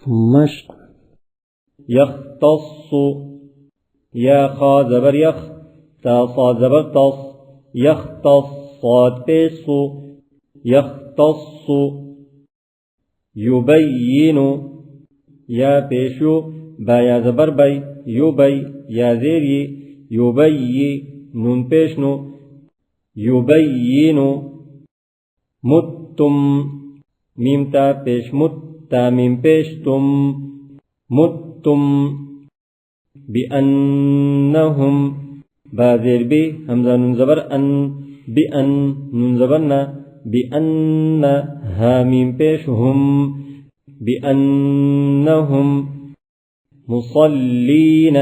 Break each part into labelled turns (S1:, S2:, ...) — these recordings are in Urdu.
S1: مشق. يختص يا خا زبر يخ تا صاد زبر تص يختص صاد پیش يختص. يبين يا پیشو با یا زبر بی يبي يا زيري يبي نون پیشنو يبين. متم ميم تا پیش مت تا ميم پیش تم متم. بأنهم بازر بي همزة نون زبر أن بأن نون زبرنا بأن ها ميم پیش هم بأنهم. مصلين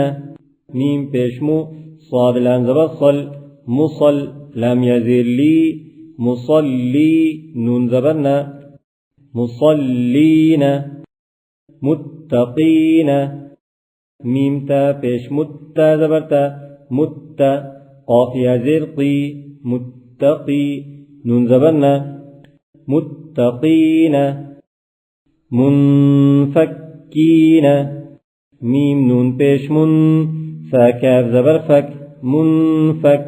S1: ميم پیش مو صاد لام زبر صل مصل لام يزير لي مصلي نون زبرنا مصلين. متقين ميم تا پیش متا زبرتا متا قاف يزير قي متقي نون زبرنا متقين. منفكين ميم نون پیش من فكاف زبر فك منفك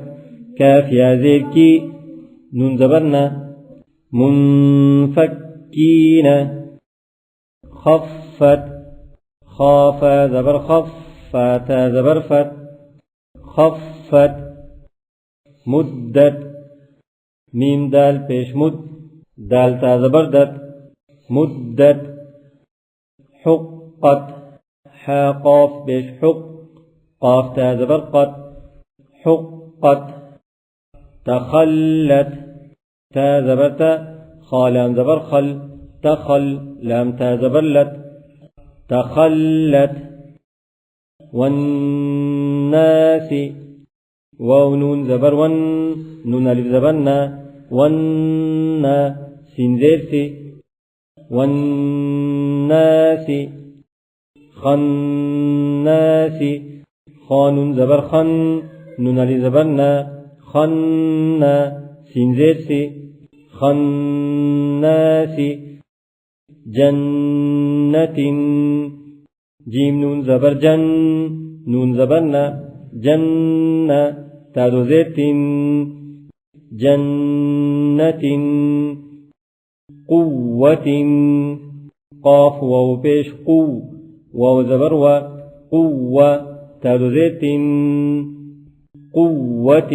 S1: كاف يزير كي نون زبرنا منفكين. خفت خاف زبر خف فاتا زبر فت خفت. مدت ميم دال پیش مد دال تا زبر دت مدت. حقت حا قاف پیش حق قاف تا زبر قت حقت. تخلت تا زبر تا خالام زبر خل تخل لام تا زبر لت تخلت. والناس واو نون زبر ون نون الف زبرنا ون سين زير سي والناس. خناس خانون زبر خن نون الف زبرنا خن سين زير سي خناس. جنة جيم نون زبر جن نون زبرنا جنة تادو زيت جنة. قوة قاف واو پیش قو واو زبر و قوة تادو زيت قوة.